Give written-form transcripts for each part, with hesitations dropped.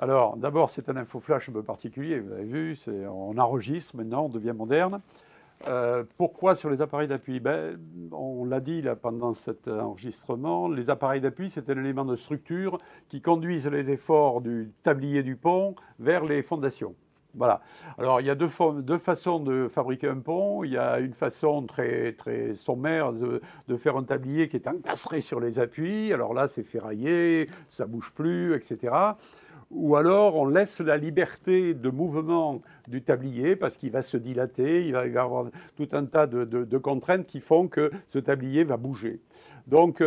Alors, d'abord, c'est un infoflash un peu particulier, vous avez vu, on enregistre maintenant, on devient moderne. Pourquoi sur les appareils d'appui? On l'a dit là, pendant cet enregistrement, les appareils d'appui, c'est un élément de structure qui conduisent les efforts du tablier du pont vers les fondations. Voilà. Alors, il y a deux façons de fabriquer un pont. Il y a une façon très, très sommaire de faire un tablier qui est encastré sur les appuis. Alors là, c'est ferraillé, ça ne bouge plus, etc. Ou alors on laisse la liberté de mouvement du tablier parce qu'il va se dilater, il va y avoir tout un tas de contraintes qui font que ce tablier va bouger. Donc,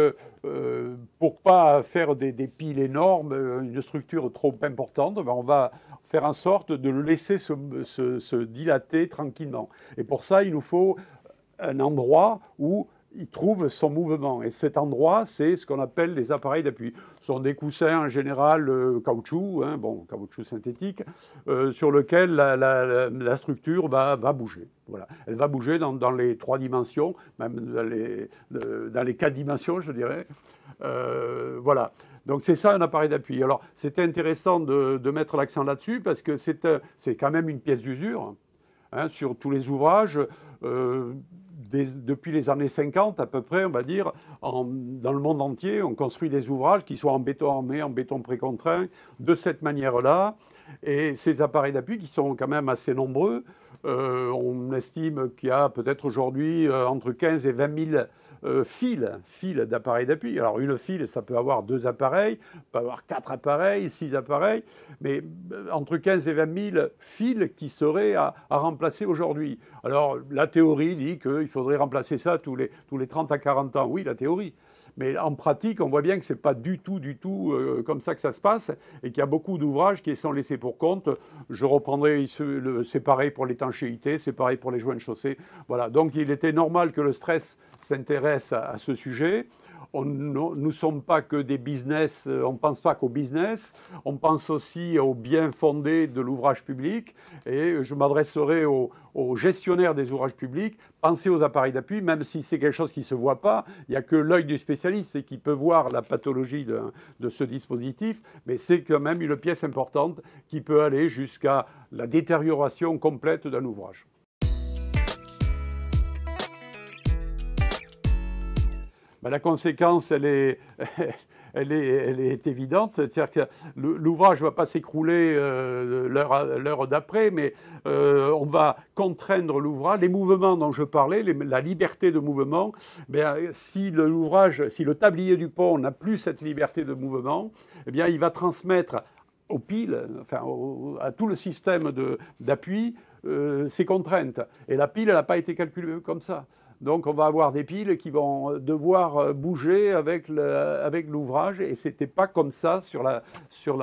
pour pas faire des piles énormes, une structure trop importante, on va faire en sorte de le laisser se dilater tranquillement. Et pour ça, il nous faut un endroit où il trouve son mouvement. Et cet endroit, c'est ce qu'on appelle les appareils d'appui. Ce sont des coussins en général caoutchouc, caoutchouc synthétique, sur lequel la structure va bouger. Voilà. Elle va bouger dans les 3 dimensions, même dans les 4 dimensions, je dirais. Voilà. Donc c'est ça un appareil d'appui. Alors c'était intéressant de mettre l'accent là-dessus parce que c'est quand même une pièce d'usure sur tous les ouvrages. Depuis les années 50 à peu près, on va dire, dans le monde entier, on construit des ouvrages qui soient en béton armé, en béton précontraint, de cette manière-là. Et ces appareils d'appui qui sont quand même assez nombreux, on estime qu'il y a peut-être aujourd'hui entre 15 et 20 000 fils d'appareils d'appui. Alors une file, ça peut avoir 2 appareils, peut avoir 4 appareils, 6 appareils, mais entre 15 et 20 000 fils qui seraient à remplacer aujourd'hui. Alors la théorie dit qu'il faudrait remplacer ça tous les 30 à 40 ans. Oui, la théorie. Mais en pratique, on voit bien que ce n'est pas du tout comme ça que ça se passe et qu'il y a beaucoup d'ouvrages qui sont laissés pour compte. Je reprendrai, c'est pareil pour l'étanchéité, c'est pareil pour les joints de chaussée. Voilà. Donc il était normal que le stress s'intéresse à ce sujet. Nous ne sommes pas que des business, on ne pense pas qu'au business, on pense aussi au bien fondé de l'ouvrage public. Et je m'adresserai aux gestionnaires des ouvrages publics. Pensez aux appareils d'appui, même si c'est quelque chose qui ne se voit pas. Il n'y a que l'œil du spécialiste et qui peut voir la pathologie de ce dispositif. Mais c'est quand même une pièce importante qui peut aller jusqu'à la détérioration complète d'un ouvrage. La conséquence, elle est évidente. C'est-à-dire que l'ouvrage ne va pas s'écrouler l'heure d'après, mais on va contraindre l'ouvrage. Les mouvements dont je parlais, la liberté de mouvement, si le tablier du pont n'a plus cette liberté de mouvement, il va transmettre aux piles, à tout le système d'appui, ces contraintes. Et la pile, elle n'a pas été calculée comme ça. Donc on va avoir des piles qui vont devoir bouger avec l'ouvrage et ce n'était pas comme ça sur la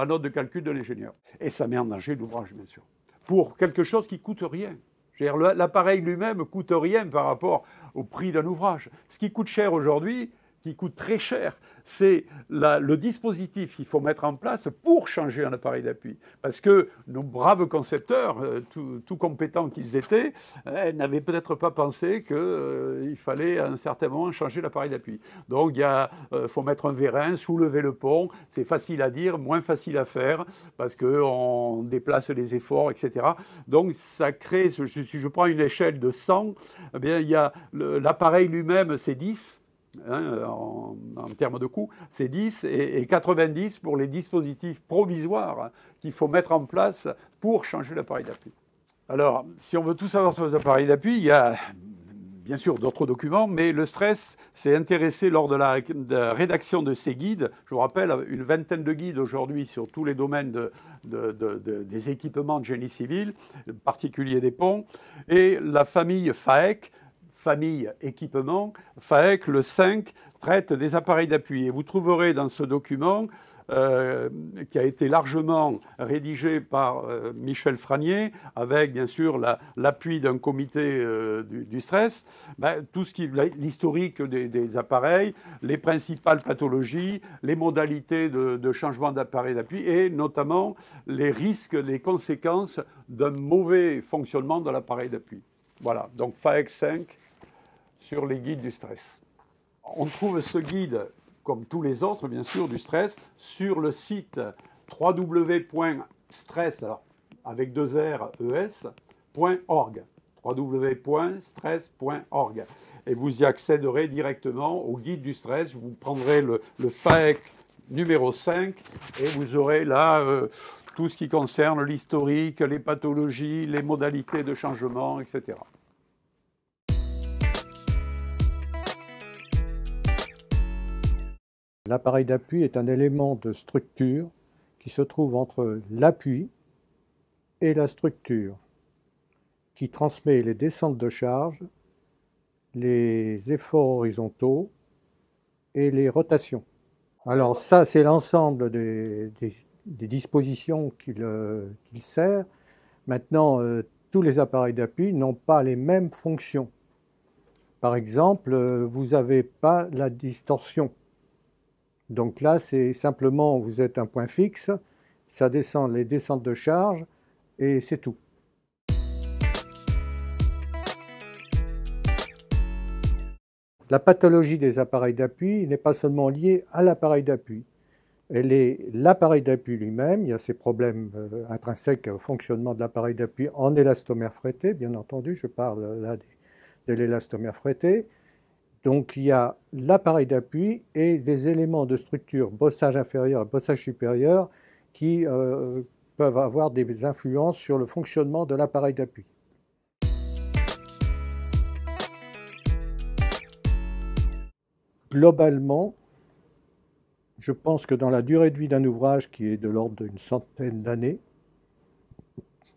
note de calcul de l'ingénieur. Et ça met en danger l'ouvrage, bien sûr, pour quelque chose qui ne coûte rien. L'appareil lui-même ne coûte rien par rapport au prix d'un ouvrage. Ce qui coûte cher aujourd'hui, qui coûte très cher, c'est le dispositif qu'il faut mettre en place pour changer un appareil d'appui. Parce que nos braves concepteurs, tout compétents qu'ils étaient, n'avaient peut-être pas pensé qu'il fallait à un certain moment changer l'appareil d'appui. Donc il faut mettre un vérin, soulever le pont, c'est facile à dire, moins facile à faire, parce qu'on déplace les efforts, etc. Donc ça crée, si je prends une échelle de 100, il y a l'appareil lui-même, c'est 10. En termes de coût, c'est 10 et 90 pour les dispositifs provisoires qu'il faut mettre en place pour changer l'appareil d'appui. Alors, si on veut tout savoir sur les appareils d'appui, il y a bien sûr d'autres documents, mais le stress s'est intéressé lors de la rédaction de ces guides. Je vous rappelle, une vingtaine de guides aujourd'hui sur tous les domaines des équipements de génie civil, en particulier des ponts, et la famille FAEC, famille équipement, FAEC, le 5, traite des appareils d'appui. Et vous trouverez dans ce document, qui a été largement rédigé par Michel Franier, avec bien sûr l'appui d'un comité du stress, tout l'historique des appareils, les principales pathologies, les modalités de changement d'appareil d'appui et notamment les risques, les conséquences d'un mauvais fonctionnement de l'appareil d'appui. Voilà, donc FAEC 5 sur les guides du stress. On trouve ce guide, comme tous les autres bien sûr, du stress, sur le site www.stress, alors, avec 2 R, ES.org. www.stress.org. Et vous y accéderez directement au guide du stress. Vous prendrez le FAEC numéro 5 et vous aurez là tout ce qui concerne l'historique, les pathologies, les modalités de changement, etc. L'appareil d'appui est un élément de structure qui se trouve entre l'appui et la structure, qui transmet les descentes de charge, les efforts horizontaux et les rotations. Alors ça, c'est l'ensemble des dispositions qu'il sert. Maintenant, tous les appareils d'appui n'ont pas les mêmes fonctions. Par exemple, vous n'avez pas la distorsion. Donc là, c'est simplement, vous êtes un point fixe, ça descend les descentes de charge et c'est tout. La pathologie des appareils d'appui n'est pas seulement liée à l'appareil d'appui. Elle est l'appareil d'appui lui-même, il y a ces problèmes intrinsèques au fonctionnement de l'appareil d'appui en élastomère frété, bien entendu, je parle là de l'élastomère frété. Donc il y a l'appareil d'appui et des éléments de structure, bossage inférieur et bossage supérieur, qui peuvent avoir des influences sur le fonctionnement de l'appareil d'appui. Globalement, je pense que dans la durée de vie d'un ouvrage qui est de l'ordre d'une centaine d'années,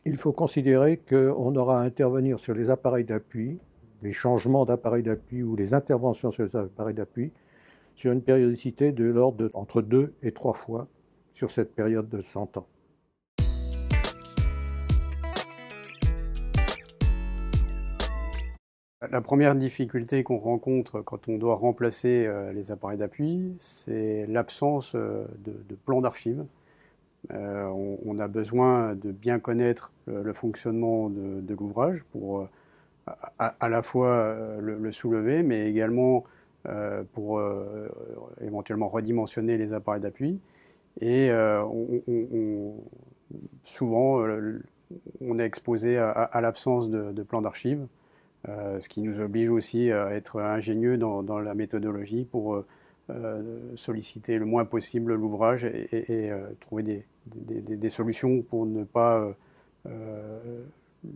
il faut considérer qu'on aura à intervenir sur les appareils d'appui, les changements d'appareil d'appui ou les interventions sur les appareils d'appui, sur une périodicité de l'ordre entre 2 et 3 fois sur cette période de 100 ans. La première difficulté qu'on rencontre quand on doit remplacer les appareils d'appui, c'est l'absence de plan d'archives. On a besoin de bien connaître le fonctionnement de l'ouvrage pour à la fois le soulever, mais également pour éventuellement redimensionner les appareils d'appui. Et souvent, on est exposé à l'absence de plan d'archives, ce qui nous oblige aussi à être ingénieux dans la méthodologie pour solliciter le moins possible l'ouvrage et trouver des solutions pour ne pas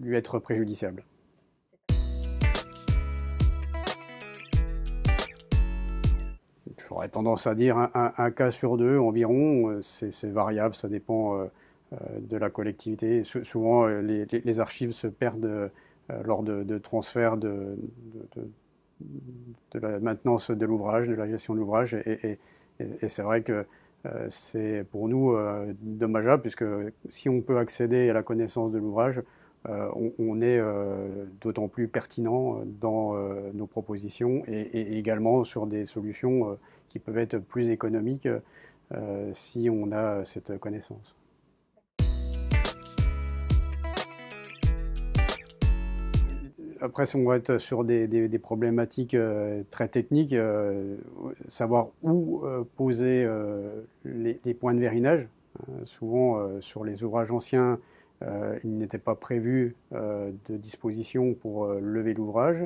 lui être préjudiciable. J'aurais tendance à dire un cas sur 2 environ, c'est variable, ça dépend de la collectivité. Souvent, les archives se perdent lors de transfert de la maintenance de l'ouvrage, de la gestion de l'ouvrage. Et c'est vrai que c'est pour nous dommageable, puisque si on peut accéder à la connaissance de l'ouvrage, on est d'autant plus pertinent dans nos propositions et également sur des solutions qui peuvent être plus économiques si on a cette connaissance. Après, si on va être sur des problématiques très techniques, savoir où poser les points de vérinage. Souvent, sur les ouvrages anciens, il n'était pas prévu de disposition pour lever l'ouvrage.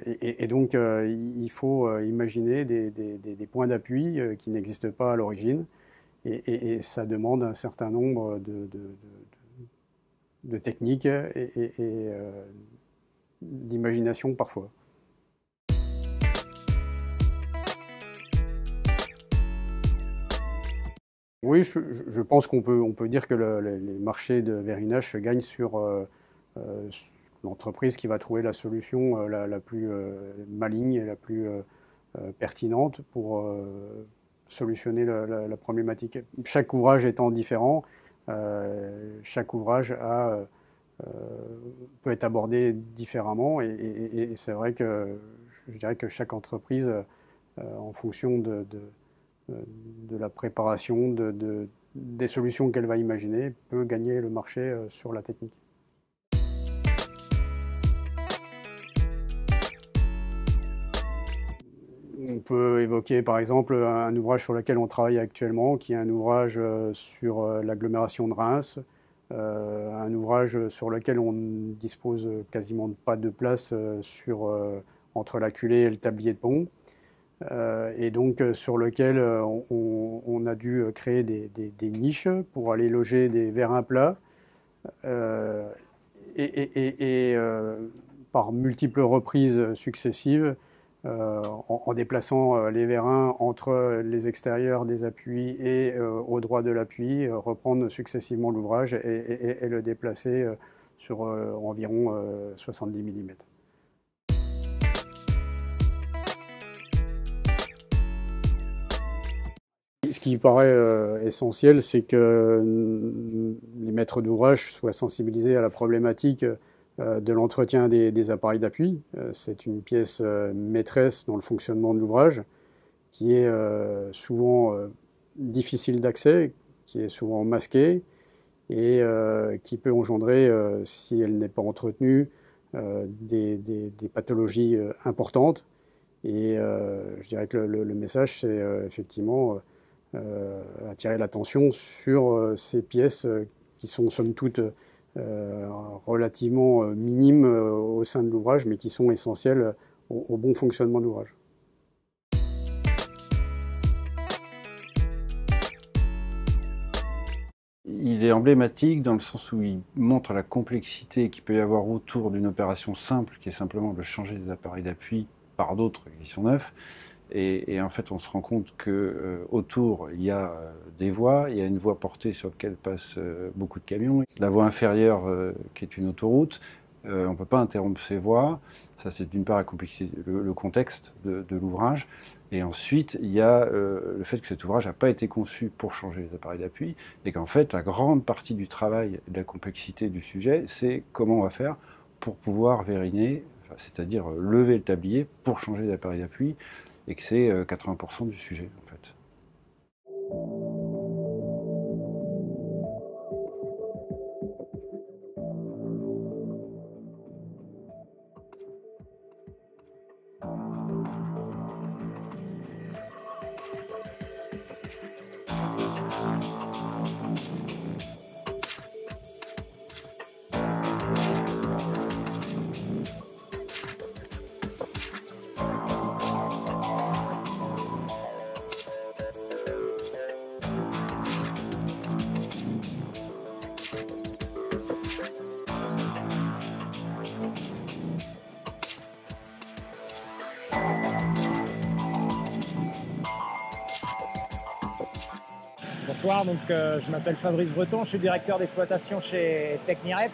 Et donc, il faut imaginer des points d'appui qui n'existent pas à l'origine. Et ça demande un certain nombre de techniques et d'imagination parfois. Oui, je pense qu'on peut dire que les marchés de vérinage se gagnent sur l'entreprise qui va trouver la solution la plus maligne et la plus pertinente pour solutionner la problématique. Chaque ouvrage étant différent, chaque ouvrage peut être abordé différemment et c'est vrai que je dirais que chaque entreprise, en fonction de la préparation, des solutions qu'elle va imaginer, peut gagner le marché sur la technique. On peut évoquer par exemple un ouvrage sur lequel on travaille actuellement, qui est un ouvrage sur l'agglomération de Reims, un ouvrage sur lequel on ne dispose quasiment pas de place entre la culée et le tablier de pont, et donc sur lequel on a dû créer des niches pour aller loger des vérins plats, par multiples reprises successives, en déplaçant les vérins entre les extérieurs des appuis et au droit de l'appui, reprendre successivement l'ouvrage et le déplacer sur environ 70 mm. Ce qui paraît essentiel, c'est que les maîtres d'ouvrage soient sensibilisés à la problématique de l'entretien des appareils d'appui. C'est une pièce maîtresse dans le fonctionnement de l'ouvrage, qui est souvent difficile d'accès, qui est souvent masquée et qui peut engendrer, si elle n'est pas entretenue, des pathologies importantes. Et je dirais que le message, c'est effectivement attirer l'attention sur ces pièces qui sont somme toute relativement minimes au sein de l'ouvrage, mais qui sont essentielles au bon fonctionnement de l'ouvrage. Il est emblématique dans le sens où il montre la complexité qu'il peut y avoir autour d'une opération simple, qui est simplement de changer des appareils d'appui par d'autres qui sont neufs. Et en fait, on se rend compte que autour, il y a des voies, il y a une voie portée sur laquelle passent beaucoup de camions. La voie inférieure, qui est une autoroute, on ne peut pas interrompre ces voies. Ça, c'est d'une part la complexité, le contexte de l'ouvrage. Et ensuite, il y a le fait que cet ouvrage n'a pas été conçu pour changer les appareils d'appui, et qu'en fait, la grande partie du travail et de la complexité du sujet, c'est comment on va faire pour pouvoir vériner, c'est-à-dire lever le tablier pour changer les appareils d'appui, et que c'est 80% du sujet, en fait. Bonsoir, je m'appelle Fabrice Breton, je suis directeur d'exploitation chez Technirep.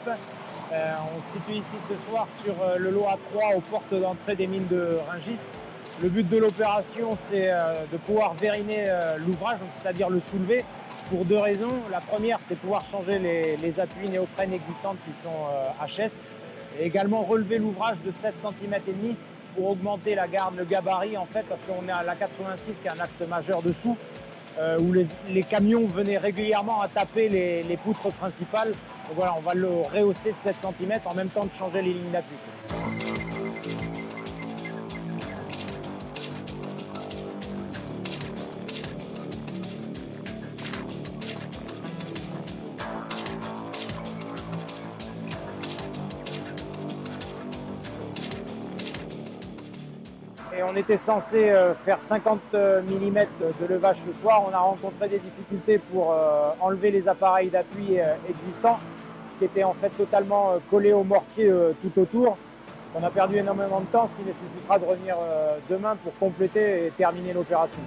On se situe ici ce soir sur le lot A3 aux portes d'entrée des mines de Rungis. Le but de l'opération, c'est de pouvoir vériner l'ouvrage, c'est-à-dire le soulever, pour deux raisons. La première, c'est pouvoir changer les appuis néoprène existantes qui sont HS, et également relever l'ouvrage de 7,5 cm pour augmenter la garde, le gabarit en fait, parce qu'on est à la 86 qui est un axe majeur dessous, où les camions venaient régulièrement à taper les poutres principales. Donc voilà, on va le rehausser de 7 cm en même temps de changer les lignes d'appui. Et on était censé faire 50 mm de levage ce soir. On a rencontré des difficultés pour enlever les appareils d'appui existants qui étaient en fait totalement collés au mortier tout autour. On a perdu énormément de temps, ce qui nécessitera de revenir demain pour compléter et terminer l'opération.